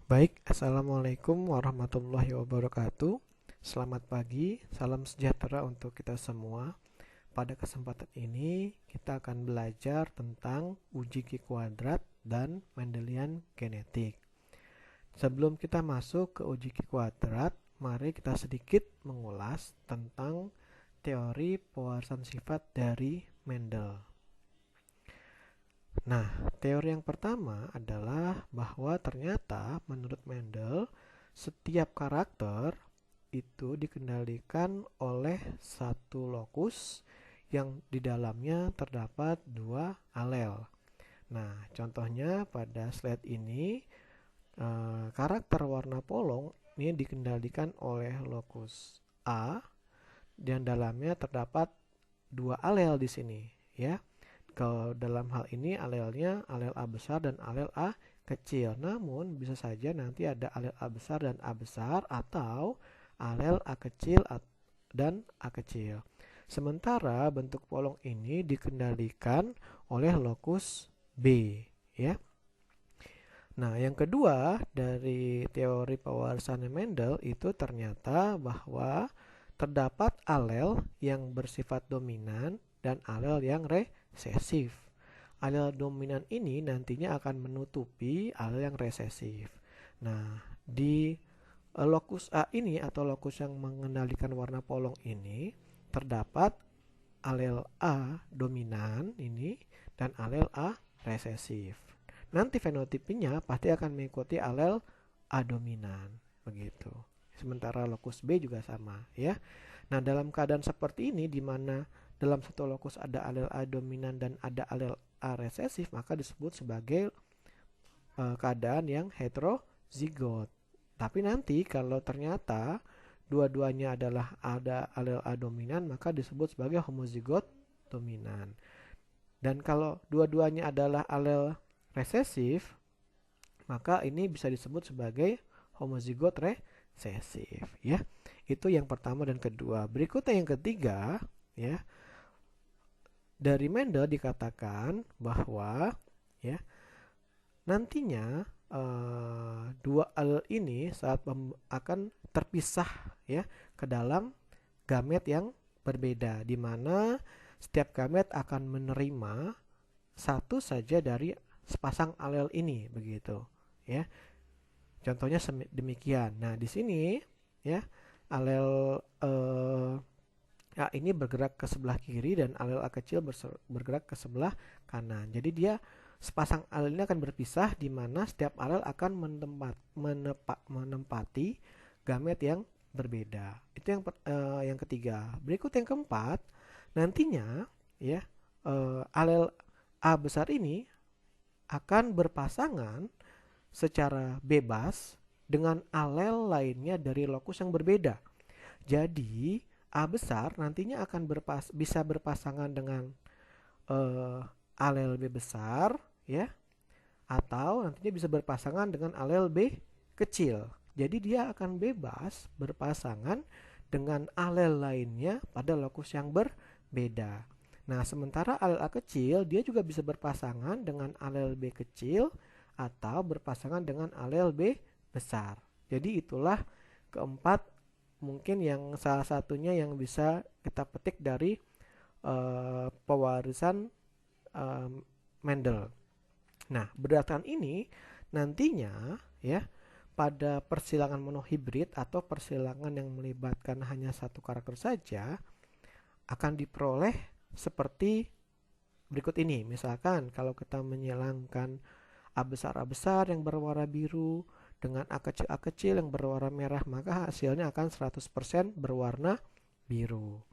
Baik, Assalamualaikum warahmatullahi wabarakatuh. Selamat pagi, salam sejahtera untuk kita semua. Pada kesempatan ini, kita akan belajar tentang uji Q kuadrat dan Mendelian genetik. Sebelum kita masuk ke uji Q kuadrat, mari kita sedikit mengulas tentang teori pewarasan sifat dari Mendel. Nah, teori yang pertama adalah bahwa ternyata menurut Mendel, setiap karakter itu dikendalikan oleh satu lokus yang di dalamnya terdapat dua alel. Nah, contohnya pada slide ini, karakter warna polong ini dikendalikan oleh lokus A dan dalamnya terdapat dua alel di sini, ya. Kalau dalam hal ini alelnya alel A besar dan alel A kecil. Namun bisa saja nanti ada alel A besar dan A besar atau alel A kecil dan A kecil. Sementara bentuk polong ini dikendalikan oleh lokus B, ya. Nah, yang kedua dari teori pewarasan Mendel itu ternyata bahwa terdapat alel yang bersifat dominan dan alel yang resesif. Alel dominan ini nantinya akan menutupi alel yang resesif. Nah, di lokus A ini atau lokus yang mengendalikan warna polong ini terdapat alel A dominan ini dan alel A resesif. Nanti fenotipnya pasti akan mengikuti alel A dominan, begitu. Sementara lokus B juga sama, ya. Nah, dalam keadaan seperti ini di mana dalam satu lokus ada alel A dominan dan ada alel A resesif, maka disebut sebagai keadaan yang heterozigot. Tapi nanti kalau ternyata dua-duanya adalah ada alel A dominan, maka disebut sebagai homozigot dominan. Dan kalau dua-duanya adalah alel resesif, maka ini bisa disebut sebagai homozigot resesif, ya. Itu yang pertama dan kedua. Berikutnya yang ketiga, ya. Dari Mendel dikatakan bahwa, ya, nantinya dua alel ini saat akan terpisah, ya, ke dalam gamet yang berbeda, di mana setiap gamet akan menerima satu saja dari sepasang alel ini, begitu, ya. Contohnya demikian. Nah, di sini, ya, alel A ini bergerak ke sebelah kiri dan alel A kecil bergerak ke sebelah kanan. Jadi dia sepasang alel ini akan berpisah di mana setiap alel akan menempati gamet yang berbeda. Itu yang ketiga. Berikut yang keempat, nantinya, ya, alel A besar ini akan berpasangan secara bebas dengan alel lainnya dari lokus yang berbeda. Jadi A besar nantinya akan bisa berpasangan dengan alel B besar, ya, atau nantinya bisa berpasangan dengan alel B kecil. Jadi dia akan bebas berpasangan dengan alel lainnya pada lokus yang berbeda. Nah, sementara alel A kecil dia juga bisa berpasangan dengan alel B kecil atau berpasangan dengan alel B besar. Jadi itulah keempat mungkin yang salah satunya yang bisa kita petik dari pewarisan Mendel. Nah, berdasarkan ini nantinya, ya, pada persilangan monohibrid atau persilangan yang melibatkan hanya satu karakter saja akan diperoleh seperti berikut ini. Misalkan kalau kita menyilangkan A besar yang berwarna biru dengan A kecil yang berwarna merah, maka hasilnya akan 100% berwarna biru.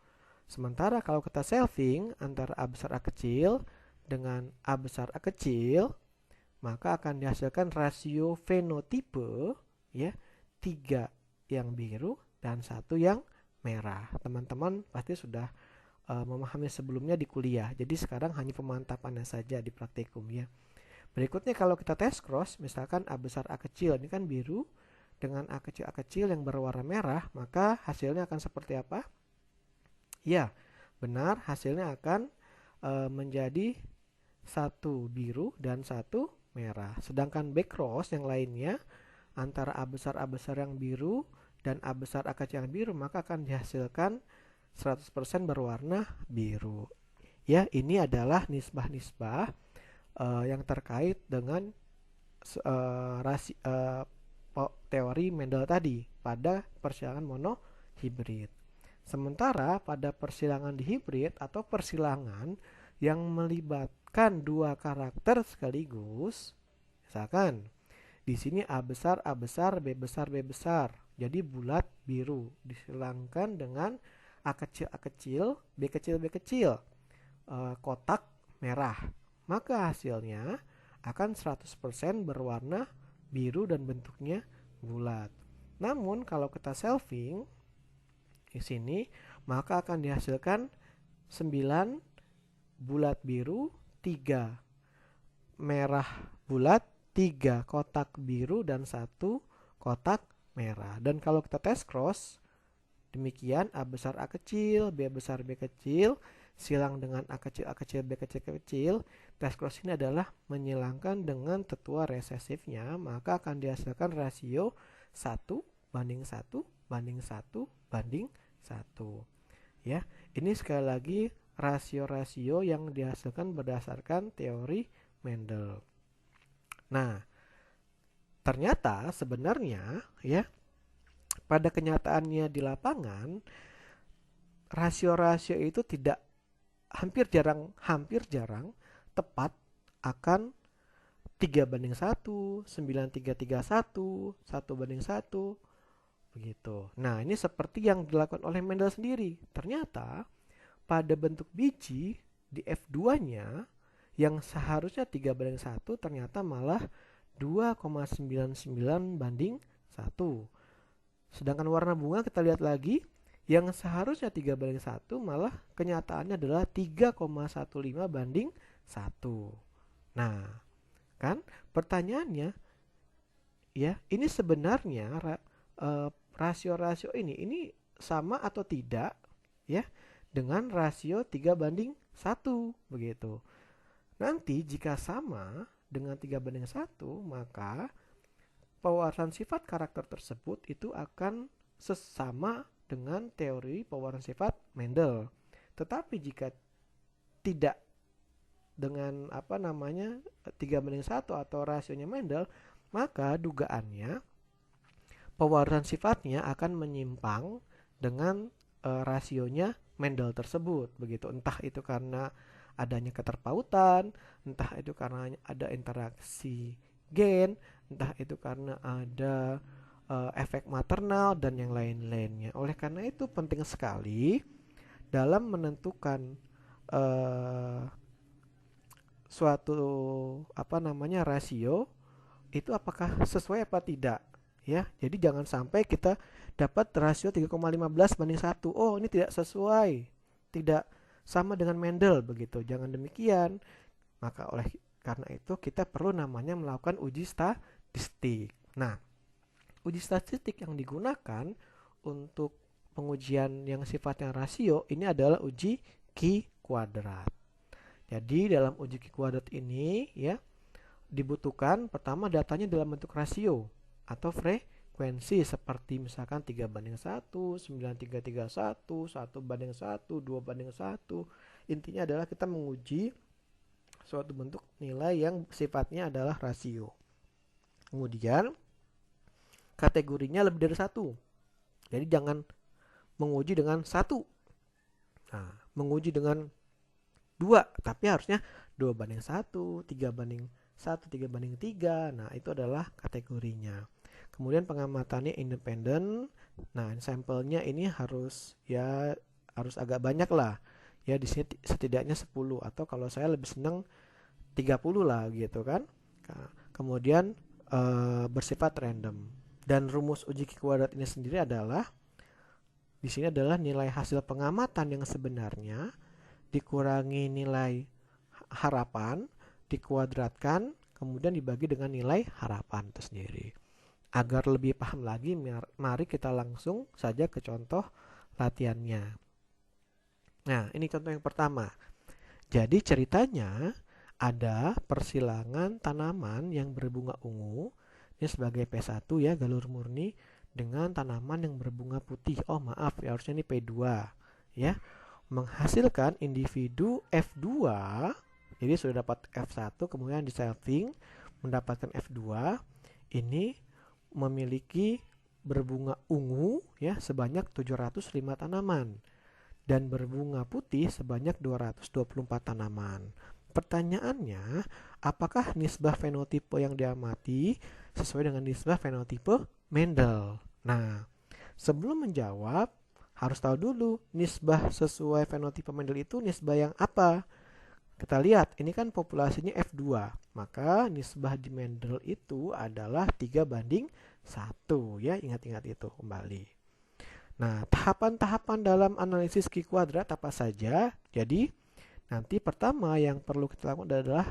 Sementara kalau kita selving antara A besar A kecil dengan A besar A kecil, maka akan dihasilkan rasio fenotipe, ya, 3 yang biru dan 1 yang merah. Teman-teman pasti sudah memahami sebelumnya di kuliah. Jadi sekarang hanya pemantapannya saja di praktikum, ya. Berikutnya kalau kita tes cross, misalkan A besar A kecil ini kan biru dengan A kecil yang berwarna merah, maka hasilnya akan seperti apa? Ya, benar, hasilnya akan menjadi satu biru dan satu merah. Sedangkan back cross yang lainnya antara A besar yang biru dan A besar A kecil yang biru, maka akan dihasilkan 100% berwarna biru. Ya, ini adalah nisbah-nisbah yang terkait dengan teori Mendel tadi pada persilangan monohibrid. Sementara pada persilangan dihibrid atau persilangan yang melibatkan dua karakter sekaligus, misalkan di sini A besar, B besar, B besar. Jadi bulat biru disilangkan dengan A kecil, B kecil, B kecil. Kotak merah. Maka hasilnya akan 100% berwarna biru dan bentuknya bulat. Namun kalau kita solving di sini, maka akan dihasilkan 9 bulat biru, 3 merah bulat, 3 kotak biru, dan 1 kotak merah. Dan kalau kita tes cross, demikian A besar A kecil, B besar B kecil, silang dengan A kecil, B kecil, kecil. Tes cross ini adalah menyilangkan dengan tetua resesifnya, maka akan dihasilkan rasio 1:1:1:1. Ya, ini sekali lagi rasio-rasio yang dihasilkan berdasarkan teori Mendel. Nah, ternyata sebenarnya ya pada kenyataannya di lapangan rasio-rasio itu hampir jarang tepat akan 3:1, 9:3:1, 1:1 begitu. Nah, ini seperti yang dilakukan oleh Mendel sendiri. Ternyata pada bentuk biji di F2-nya yang seharusnya 3:1 ternyata malah 2,99:1. Sedangkan warna bunga kita lihat lagi, yang seharusnya 3:1 malah kenyataannya adalah 3,15:1. Nah, kan pertanyaannya ya, ini sebenarnya rasio-rasio ini sama atau tidak ya dengan rasio 3:1 begitu. Nanti jika sama dengan 3:1, maka pewarasan sifat karakter tersebut itu akan sesama dengan teori pewarasan sifat Mendel. Tetapi jika tidak dengan 3:1 atau rasionya Mendel, maka dugaannya pewarasan sifatnya akan menyimpang dengan rasionya Mendel tersebut begitu. Entah itu karena adanya keterpautan, entah itu karena ada interaksi gen, entah itu karena ada efek maternal dan yang lain-lainnya. Oleh karena itu penting sekali dalam menentukan suatu rasio itu apakah sesuai apa tidak ya. Jadi jangan sampai kita dapat rasio 3,15:1. Oh, ini tidak sesuai, tidak sama dengan Mendel begitu. Jangan demikian. Maka karena itu kita perlu namanya melakukan uji statistik. Nah, uji statistik yang digunakan untuk pengujian yang sifatnya rasio ini adalah uji Q-kuadrat. Jadi dalam uji Q-kuadrat ini ya dibutuhkan pertama datanya dalam bentuk rasio atau frekuensi seperti misalkan 3:1, 9:3:1, 1:1, 2:1. Intinya adalah kita menguji suatu bentuk nilai yang sifatnya adalah rasio. Kemudian kategorinya lebih dari satu. Jadi jangan menguji dengan satu. Nah, menguji dengan 2, tapi harusnya 2:1, 3:1, 3:3. Nah, itu adalah kategorinya. Kemudian pengamatannya independen. Nah, sampelnya ini harus agak banyak lah. Ya, di sini setidaknya 10 atau kalau saya lebih senang 30 lah gitu kan. Nah, kemudian bersifat random. Dan rumus uji Q-kuadrat ini sendiri adalah di sini adalah nilai hasil pengamatan yang sebenarnya dikurangi nilai harapan, dikuadratkan, kemudian dibagi dengan nilai harapan itu sendiri. Agar lebih paham lagi, mari kita langsung saja ke contoh latihannya. Nah, ini contoh yang pertama. Jadi ceritanya ada persilangan tanaman yang berbunga ungu ini sebagai P1 ya, galur murni dengan tanaman yang berbunga putih. Oh maaf ya, harusnya ini P2 ya. Menghasilkan individu F2, jadi sudah dapat F1 kemudian di selfing mendapatkan F2, ini memiliki berbunga ungu ya sebanyak 705 tanaman dan berbunga putih sebanyak 224 tanaman. Pertanyaannya, apakah nisbah fenotipe yang diamati sesuai dengan nisbah fenotipe Mendel? Nah, sebelum menjawab, harus tahu dulu nisbah sesuai fenotipe Mendel itu nisbah yang apa? Kita lihat, ini kan populasinya F2, maka nisbah di Mendel itu adalah 3:1 ya, ingat-ingat itu kembali. Nah, tahapan-tahapan dalam analisis Q kuadrat apa saja? Jadi, nanti pertama yang perlu kita lakukan adalah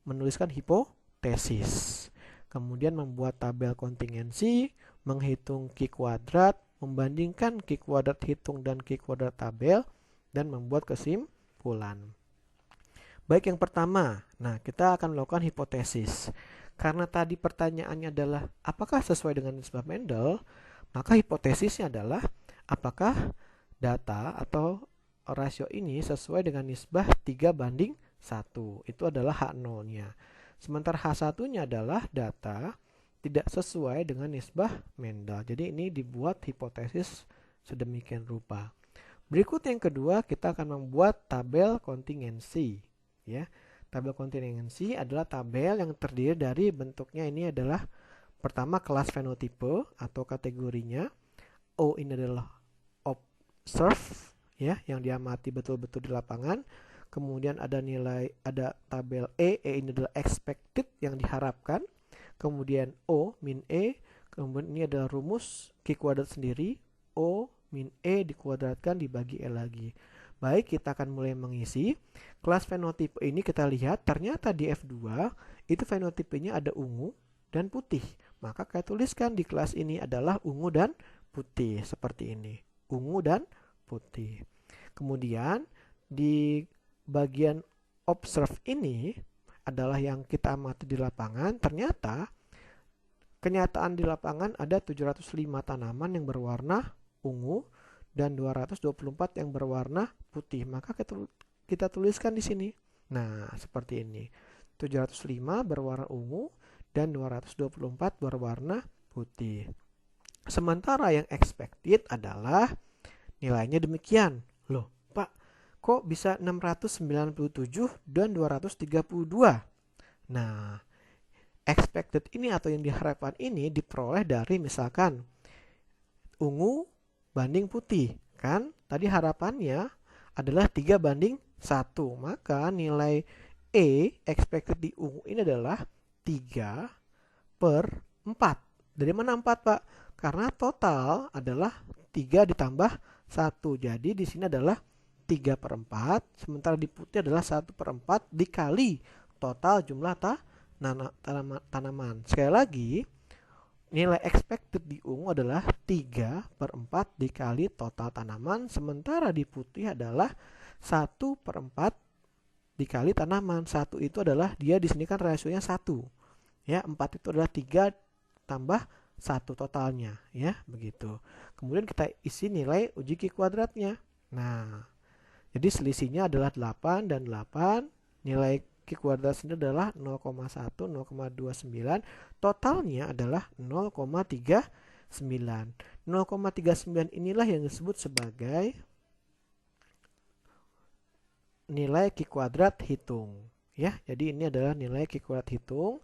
menuliskan hipotesis. Kemudian membuat tabel kontingensi, menghitung Q kuadrat, membandingkan Q kuadrat hitung dan Q kuadrat tabel, dan membuat kesimpulan. Baik, yang pertama, nah kita akan melakukan hipotesis. Karena tadi pertanyaannya adalah apakah sesuai dengan nisbah Mendel, maka hipotesisnya adalah apakah data atau rasio ini sesuai dengan nisbah 3:1. Itu adalah H0-nya. Sementara H1-nya adalah data tidak sesuai dengan nisbah Mendel. Jadi ini dibuat hipotesis sedemikian rupa. Berikut yang kedua, kita akan membuat tabel kontingensi. Ya, tabel kontingensi adalah tabel yang terdiri dari bentuknya ini adalah pertama kelas fenotipe atau kategorinya. O ini adalah observe ya, yang diamati betul-betul di lapangan. Kemudian ada nilai, ada tabel E ini adalah expected yang diharapkan. Kemudian O min E, kemudian ini adalah rumus Q kuadrat sendiri, O min E dikuadratkan dibagi E lagi. Baik, kita akan mulai mengisi. Kelas fenotipe ini kita lihat ternyata di F2 itu fenotipenya ada ungu dan putih. Maka kita tuliskan di kelas ini adalah ungu dan putih seperti ini. Ungu dan putih. Kemudian di bagian observe ini adalah yang kita amati di lapangan. Ternyata kenyataan di lapangan ada 705 tanaman yang berwarna ungu dan 224 yang berwarna putih. Maka kita tuliskan di sini. Nah, seperti ini. 705 berwarna ungu dan 224 berwarna putih. Sementara yang expected adalah nilainya demikian. Loh, Pak, kok bisa 697 dan 232? Nah, expected ini atau yang diharapkan ini diperoleh dari misalkan ungu banding putih. Kan tadi harapannya adalah 3:1. Maka nilai E expected di ungu ini adalah 3/4. Dari mana 4, Pak? Karena total adalah 3 ditambah 1. Jadi di sini adalah 3/4. Sementara di putih adalah 1/4 dikali total jumlah tanaman. Sekali lagi, nilai expected di ungu adalah 3/4 dikali total tanaman. Sementara di putih adalah 1/4 dikali tanaman. 1 itu adalah, dia di sini kan rasionya 1. Ya, 4 itu adalah 3 tambah 1 totalnya. Ya, begitu. Kemudian kita isi nilai uji Q kuadratnya. Nah, jadi selisihnya adalah 8 dan 8. Nilai Q kuadrat sendiri adalah 0,1, 0,29. Totalnya adalah 0,39. 0,39 inilah yang disebut sebagai nilai Q kuadrat hitung. Ya, jadi ini adalah nilai Q kuadrat hitung.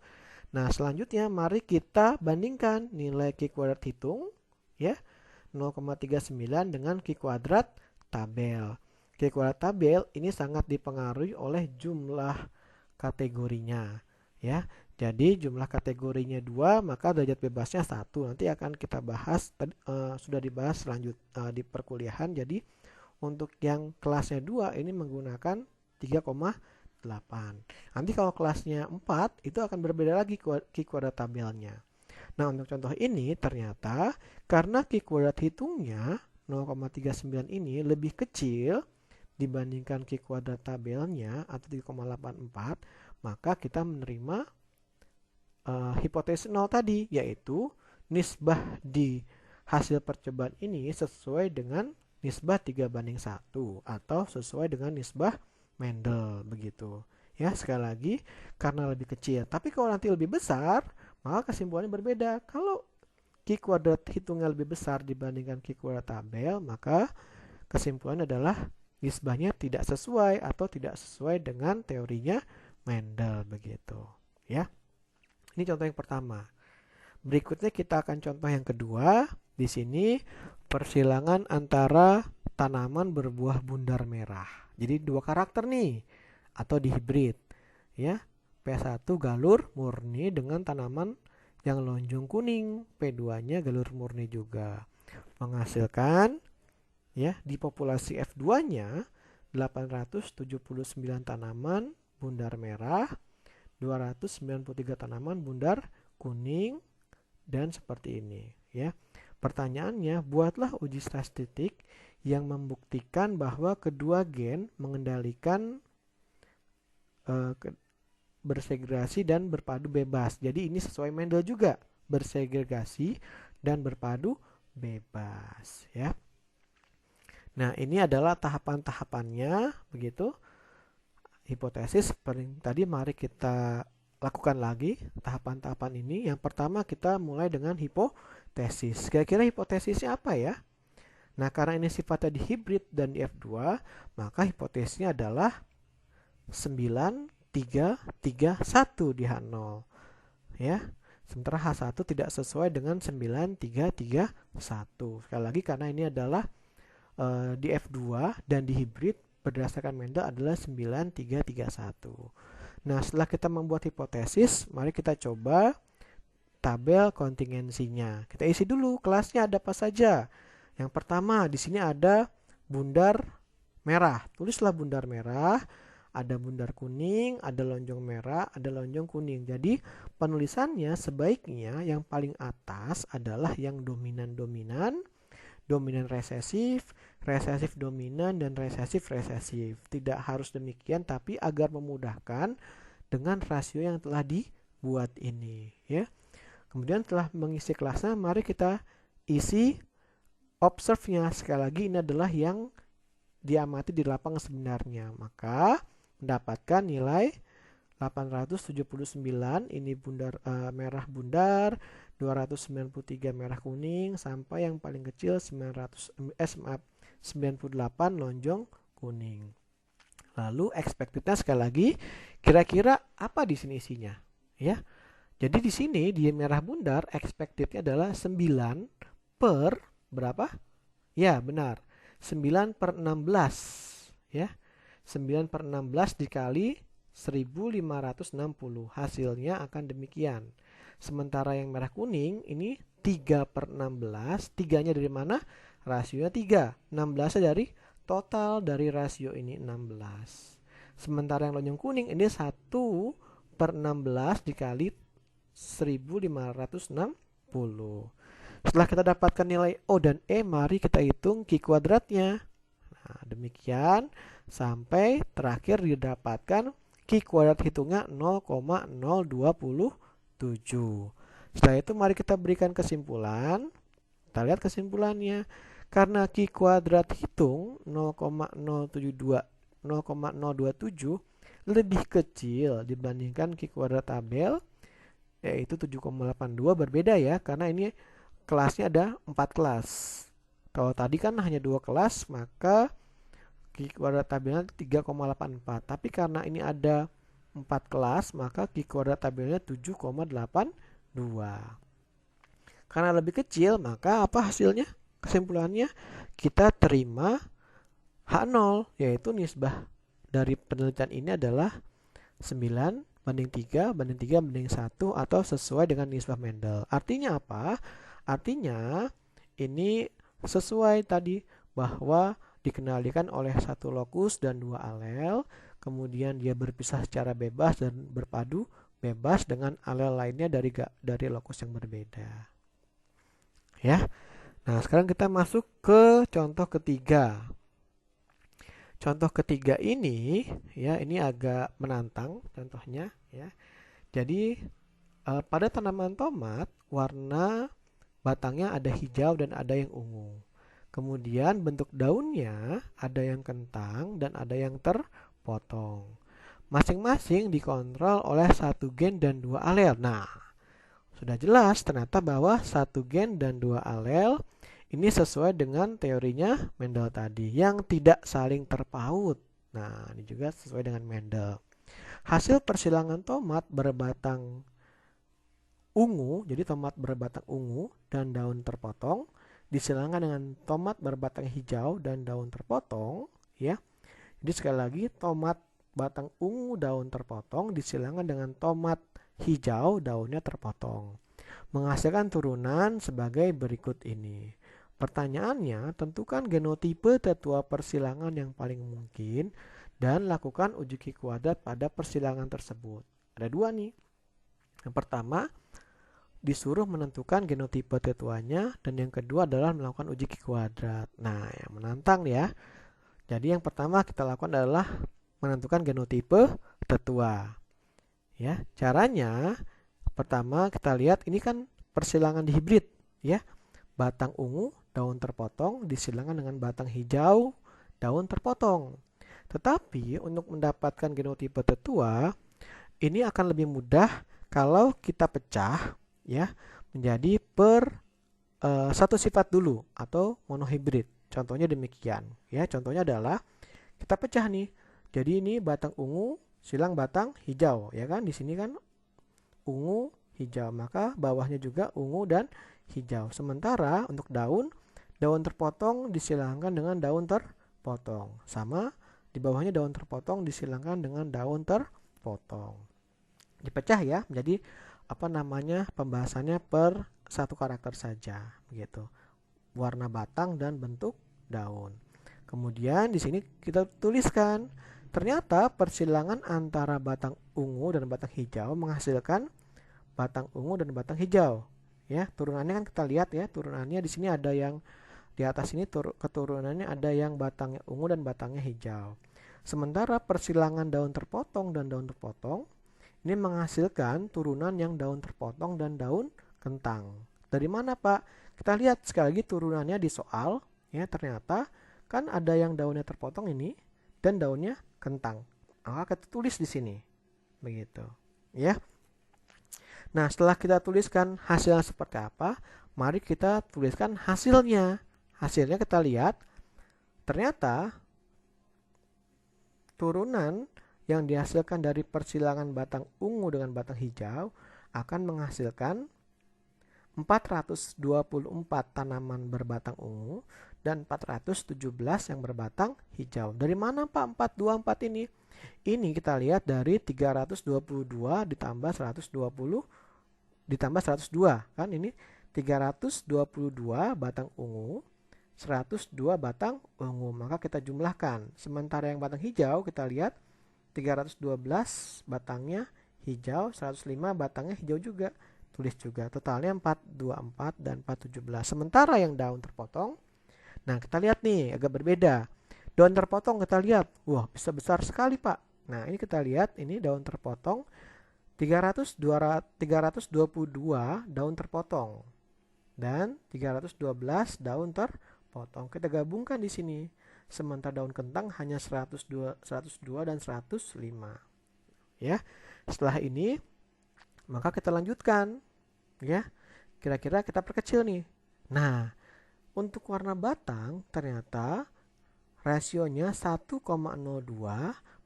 Nah, selanjutnya mari kita bandingkan nilai Q kuadrat hitung ya 0,39 dengan Q kuadrat tabel. Q kuadrat tabel ini sangat dipengaruhi oleh jumlah kategorinya ya. Jadi jumlah kategorinya 2, maka derajat bebasnya 1. Nanti akan kita bahas, sudah dibahas di perkuliahan. Jadi untuk yang kelasnya 2 ini menggunakan 3,8. Nanti kalau kelasnya 4 itu akan berbeda lagi Q kuadrat tabelnya. Nah, untuk contoh ini ternyata karena Q kuadrat hitungnya 0,39 ini lebih kecil dibandingkan Q kuadrat tabelnya atau 3,84, maka kita menerima hipotesis 0 tadi, yaitu nisbah di hasil percobaan ini sesuai dengan nisbah 3:1 atau sesuai dengan nisbah Mendel begitu. Ya, sekali lagi karena lebih kecil. Tapi kalau nanti lebih besar, maka kesimpulannya berbeda. Kalau Q kuadrat hitungnya lebih besar dibandingkan Q kuadrat tabel, maka kesimpulannya adalah nisbahnya tidak sesuai atau tidak sesuai dengan teorinya Mendel begitu. Ya. Ini contoh yang pertama. Berikutnya kita akan contoh yang kedua. Di sini persilangan antara tanaman berbuah bundar merah. Jadi dua karakter nih atau dihibrid. Ya. P1 galur murni dengan tanaman yang lonjong kuning. P2-nya galur murni juga. Menghasilkan ya di populasi F2-nya 879 tanaman bundar merah, 293 tanaman bundar kuning, dan seperti ini ya. Pertanyaannya, buatlah uji statistik yang membuktikan bahwa kedua gen mengendalikan bersegregasi dan berpadu bebas. Jadi ini sesuai Mendel juga, bersegregasi dan berpadu bebas ya. Nah, ini adalah tahapan-tahapannya begitu. Hipotesis tadi mari kita lakukan lagi tahapan-tahapan ini. Yang pertama kita mulai dengan hipotesis. Kira-kira hipotesisnya apa ya? Nah, karena ini sifatnya di hibrid dan di F2, maka hipotesisnya adalah 9, 3, 3, 1 di H0. Ya. Sementara H1 tidak sesuai dengan 9, 3, 3, 1. Sekali lagi karena ini adalah di F2 dan di hibrid berdasarkan Mendel adalah 9, 3, 3, 1. Nah, setelah kita membuat hipotesis, mari kita coba tabel kontingensinya. Kita isi dulu kelasnya ada apa saja. Yang pertama, di sini ada bundar merah. Tulislah bundar merah, ada bundar kuning, ada lonjong merah, ada lonjong kuning. Jadi, penulisannya sebaiknya yang paling atas adalah yang dominan-dominan, dominan resesif, resesif dominan, dan resesif resesif. Tidak harus demikian, tapi agar memudahkan dengan rasio yang telah dibuat ini. Ya. Kemudian setelah mengisi kelasnya, mari kita isi observe-nya. Sekali lagi ini adalah yang diamati di lapangan sebenarnya. Maka mendapatkan nilai 879, ini bundar merah bundar, 293 merah kuning, sampai yang paling kecil 98 lonjong kuning. Lalu expectednya sekali lagi, kira-kira apa di sini isinya? Ya. Jadi di sini di merah bundar expectednya adalah 9 per berapa? Ya, benar. 9/16 ya. 9/16 dikali 1560. Hasilnya akan demikian. Sementara yang merah kuning ini 3/16. 3-nya dari mana? Rasionya 3. 16-nya dari total dari rasio ini 16. Sementara yang lonjong kuning ini 1/16 dikali 1560. Setelah kita dapatkan nilai O dan E, mari kita hitung Q kuadratnya. Nah, demikian sampai terakhir didapatkan Q kuadrat hitungnya 0,027. Setelah itu mari kita berikan kesimpulan. Kita lihat kesimpulannya. Karena Q kuadrat hitung 0,027 lebih kecil dibandingkan Q kuadrat tabel, yaitu 7,82, berbeda ya, karena ini kelasnya ada 4 kelas. Kalau tadi kan hanya 2 kelas, maka Q kuadrat tabelnya 3,84. Tapi karena ini ada 4 kelas, maka Q kuadrat tabelnya 7,82. Karena lebih kecil, maka apa hasilnya? Kesimpulannya, kita terima H0, yaitu nisbah dari penelitian ini adalah 9/3/3/1 atau sesuai dengan nisbah Mendel. Artinya apa? Artinya ini sesuai tadi bahwa dikendalikan oleh satu lokus dan 2 alel, kemudian dia berpisah secara bebas dan berpadu bebas dengan alel lainnya dari lokus yang berbeda. Ya. Nah, sekarang kita masuk ke contoh ketiga. Contoh ketiga ini ya, ini agak menantang contohnya ya. Jadi Pada tanaman tomat, warna batangnya ada hijau dan ada yang ungu. Kemudian bentuk daunnya ada yang kentang dan ada yang terpotong. Masing-masing dikontrol oleh satu gen dan dua alel. Nah, sudah jelas ternyata bahwa satu gen dan dua alel ini sesuai dengan teorinya Mendel tadi yang tidak saling terpaut. Nah, ini juga sesuai dengan Mendel. Hasil persilangan tomat berbatang ungu, jadi tomat berbatang ungu dan daun terpotong disilangkan dengan tomat berbatang hijau dan daun terpotong, ya. Jadi sekali lagi tomat batang ungu daun terpotong disilangkan dengan tomat hijau daunnya terpotong, menghasilkan turunan sebagai berikut ini. Pertanyaannya, tentukan genotipe tetua persilangan yang paling mungkin dan lakukan uji Q kuadrat pada persilangan tersebut. Ada dua nih. Yang pertama, disuruh menentukan genotipe tetuanya, dan yang kedua adalah melakukan uji Q kuadrat. Nah, yang menantang ya. Jadi yang pertama kita lakukan adalah menentukan genotipe tetua. Ya, caranya pertama kita lihat ini kan persilangan dihibrid, ya. Batang ungu, daun terpotong disilangkan dengan batang hijau, daun terpotong. Tetapi untuk mendapatkan genotipe tetua, ini akan lebih mudah kalau kita pecah, ya, menjadi per satu sifat dulu atau monohibrid. Contohnya demikian, ya. Contohnya adalah kita pecah nih. Jadi ini batang ungu silang batang hijau, ya kan? Di sini kan ungu hijau, maka bawahnya juga ungu dan hijau. Sementara untuk daun terpotong disilangkan dengan daun terpotong. Sama, di bawahnya daun terpotong disilangkan dengan daun terpotong. Dipecah ya, jadi pembahasannya per satu karakter saja, begitu. Warna batang dan bentuk daun. Kemudian di sini kita tuliskan, ternyata persilangan antara batang ungu dan batang hijau menghasilkan batang ungu dan batang hijau. Ya, turunannya kan kita lihat ya, turunannya di sini ada yang di atas ini keturunannya ada yang batangnya ungu dan batangnya hijau. Sementara persilangan daun terpotong dan daun terpotong ini menghasilkan turunan yang daun terpotong dan daun kentang. Dari mana, Pak? Kita lihat sekali lagi turunannya di soal, ya, ternyata kan ada yang daunnya terpotong ini dan daunnya kentang. Maka kita tulis di sini. Begitu, ya. Nah, setelah kita tuliskan hasilnya seperti apa, mari kita tuliskan hasilnya. Hasilnya kita lihat, ternyata turunan yang dihasilkan dari persilangan batang ungu dengan batang hijau akan menghasilkan 424 tanaman berbatang ungu dan 417 yang berbatang hijau. Dari mana, Pak, 424 ini? Ini kita lihat dari 322 ditambah 120 ditambah 102, kan ini 322 batang ungu, 102 batang ungu, maka kita jumlahkan. Sementara yang batang hijau kita lihat 312 batangnya hijau, 105 batangnya hijau juga, tulis juga. Totalnya 424 dan 417. Sementara yang daun terpotong, nah kita lihat nih agak berbeda. Daun terpotong kita lihat, wah bisa besar sekali, Pak. Nah ini kita lihat, ini daun terpotong 322 daun terpotong dan 312 daun terpotong. Kita gabungkan di sini. Sementara daun kentang hanya 102 dan 105. Ya. Setelah ini maka kita lanjutkan, ya. Kira-kira kita perkecil nih. Nah, untuk warna batang ternyata rasionya 1,02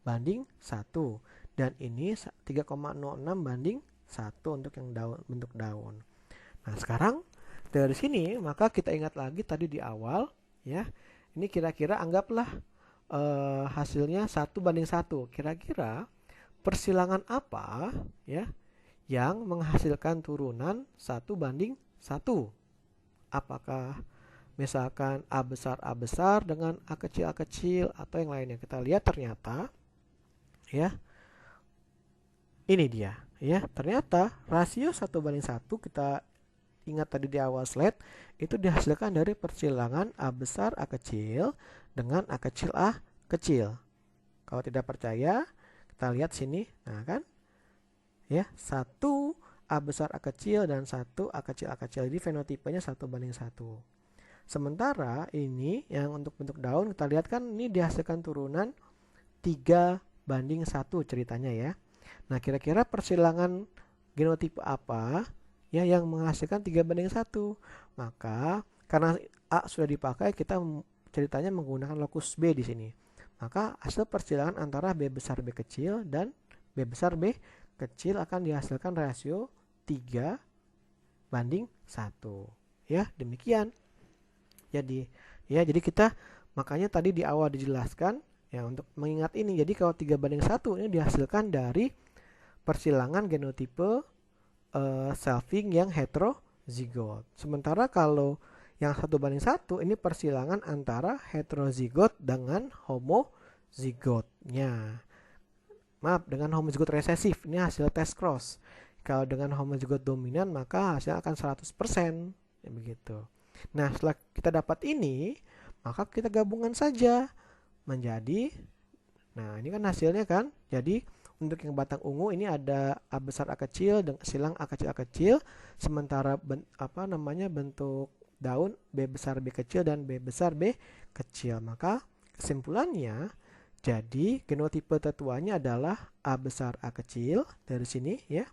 banding 1 dan ini 3,06 banding 1 untuk yang bentuk daun. Nah, sekarang dari sini maka kita ingat lagi tadi di awal, ya. Ini kira-kira anggaplah hasilnya 1 banding 1. Kira-kira persilangan apa, ya, yang menghasilkan turunan 1 banding 1? Apakah misalkan A besar dengan A kecil atau yang lainnya? Kita lihat ternyata, ya, ini dia, ya. Ternyata rasio 1 banding 1 kita ingat tadi di awal slide itu dihasilkan dari persilangan A besar A kecil dengan A kecil A kecil. Kalau tidak percaya, kita lihat sini. Nah, kan? Ya, 1 A besar A kecil dan 1 A kecil A kecil. Jadi fenotipenya 1:1. Sementara ini yang untuk bentuk daun kita lihat kan ini dihasilkan turunan 3:1 ceritanya ya. Nah, kira-kira persilangan genotipe apa ya yang menghasilkan 3:1? Maka karena A sudah dipakai, kita ceritanya menggunakan lokus B di sini. Maka hasil persilangan antara B besar B kecil dan B besar B kecil akan dihasilkan rasio 3:1. Ya, demikian. Jadi kita makanya tadi di awal dijelaskan ya untuk mengingat ini. Jadi kalau 3:1 ini dihasilkan dari persilangan genotipe selfing yang heterozigot. Sementara kalau yang 1:1 ini persilangan antara heterozigot dengan homozigotnya. Maaf, dengan homozigot resesif. Ini hasil tes cross. Kalau dengan homozigot dominan maka hasilnya akan 100%. Ya, begitu. Nah, setelah kita dapat ini, maka kita gabungkan saja menjadi, nah ini kan hasilnya kan. Jadi untuk yang batang ungu ini ada A besar A kecil dengan silang A kecil. Sementara bentuk daun B besar B kecil dan B besar B kecil. Maka kesimpulannya, jadi genotipe tetuanya adalah A besar A kecil dari sini ya,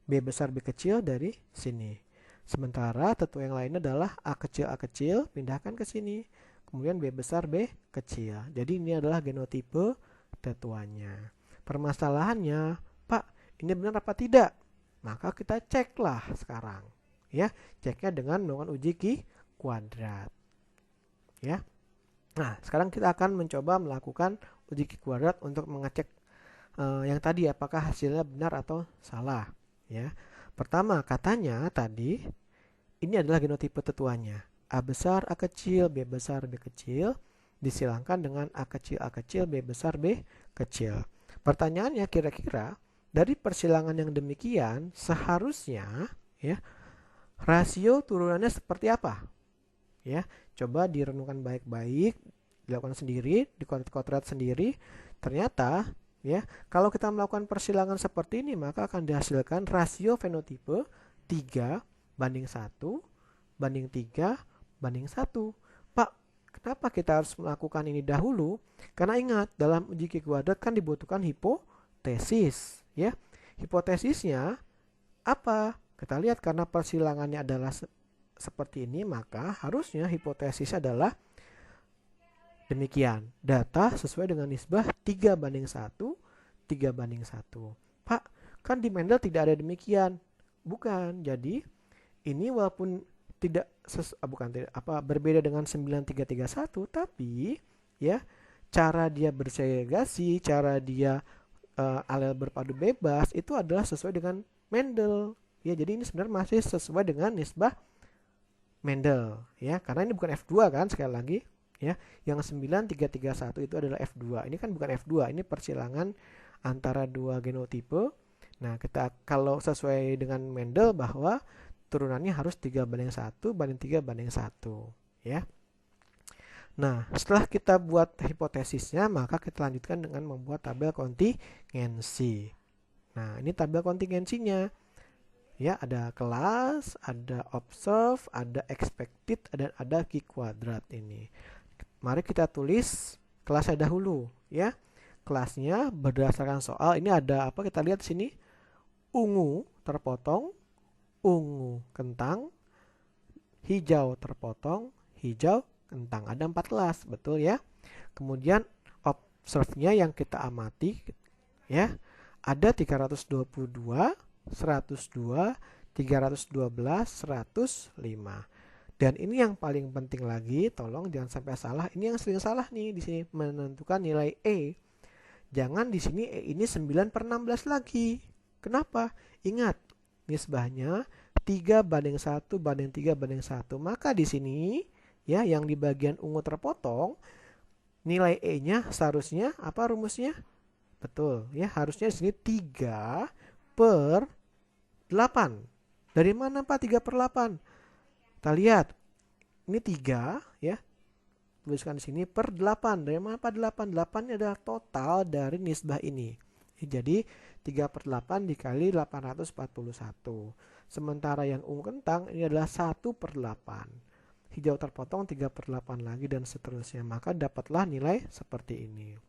B besar B kecil dari sini. Sementara tetua yang lainnya adalah A kecil pindahkan ke sini. Kemudian B besar B kecil. Jadi ini adalah genotipe tetuanya. Permasalahannya, Pak, ini benar apa tidak? Maka kita ceklah sekarang. Ya, ceknya dengan melakukan uji Q². Ya. Nah, sekarang kita akan mencoba melakukan uji Q² untuk mengecek yang tadi apakah hasilnya benar atau salah. Ya. Pertama, katanya tadi ini adalah genotipe tetuanya. A besar A kecil, B besar B kecil disilangkan dengan A kecil B besar B kecil. Pertanyaannya kira-kira dari persilangan yang demikian seharusnya ya rasio turunannya seperti apa? Ya, coba direnungkan baik-baik, dilakukan sendiri, dikontrak sendiri. Ternyata ya, kalau kita melakukan persilangan seperti ini maka akan dihasilkan rasio fenotipe 3:3:1. Pak, kenapa kita harus melakukan ini dahulu? Karena ingat, dalam uji Q² kan dibutuhkan hipotesis ya. Hipotesisnya apa? Kita lihat karena persilangannya adalah seperti ini, maka harusnya hipotesis adalah demikian. Data sesuai dengan nisbah 3:1, 3:1. Pak, kan di Mendel tidak ada demikian. Bukan. Jadi ini walaupun berbeda dengan 9331, tapi ya cara dia bersegregasi, cara dia alel berpadu bebas itu adalah sesuai dengan Mendel. Ya, jadi ini sebenarnya masih sesuai dengan nisbah Mendel ya, karena ini bukan F2 kan, sekali lagi ya. Yang 9331 itu adalah F2. Ini kan bukan F2, ini persilangan antara dua genotipe. Nah, kita kalau sesuai dengan Mendel bahwa turunannya harus 3:1:3:1 ya. Nah, setelah kita buat hipotesisnya, maka kita lanjutkan dengan membuat tabel kontingensi. Nah, ini tabel kontingensinya. Ya, ada kelas, ada observe, ada expected, dan ada Q² ini. Mari kita tulis kelasnya dahulu ya. Kelasnya berdasarkan soal ini ada apa? Kita lihat sini. Ungu terpotong, ungu kentang, hijau terpotong, hijau kentang. Ada 4 kelas, betul ya. Kemudian observe-nya yang kita amati ya. Ada 322, 102, 312, 105. Dan ini yang paling penting lagi, tolong jangan sampai salah. Ini yang sering salah nih di sini menentukan nilai E. Jangan di sini E ini 9/16 lagi. Kenapa? Ingat, nisbahnya 3:1:3:1. Maka di sini ya yang di bagian ungu terpotong, nilai E-nya seharusnya apa rumusnya? Betul, ya harusnya di sini 3/8. Dari mana Pak 3/8? Kita lihat. Ini 3 ya. Tuliskan di sini per 8. Dari mana Pak 8? 8 ini adalah total dari nisbah ini. Jadi 3/8 dikali 841. Sementara yang ungu kentang ini adalah 1/8. Hijau terpotong 3/8 lagi dan seterusnya. Maka dapatlah nilai seperti ini.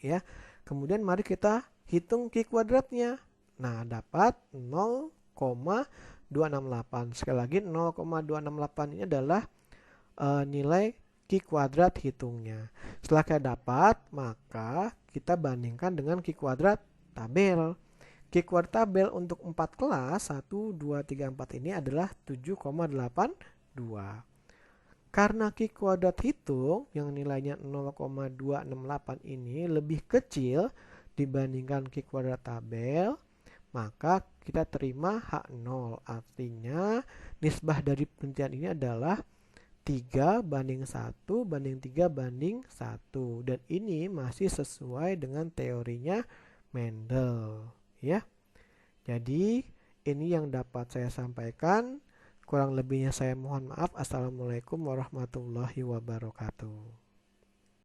Ya. Kemudian mari kita hitung Q kuadratnya. Nah, dapat 0,268. Sekali lagi 0,268 ini adalah nilai Q kuadrat hitungnya. Setelah kita dapat, maka kita bandingkan dengan Q kuadrat tabel. Q kuadrat tabel untuk 4 kelas 1, 2, 3, 4 ini adalah 7,82. Karena Q kuadrat hitung yang nilainya 0,268 ini lebih kecil dibandingkan Q kuadrat tabel, maka kita terima H0. Artinya nisbah dari penelitian ini adalah 3 banding 1 banding 3 banding 1. Dan ini masih sesuai dengan teorinya Mendel. Ya. Jadi ini yang dapat saya sampaikan. Kurang lebihnya saya mohon maaf. Assalamualaikum warahmatullahi wabarakatuh.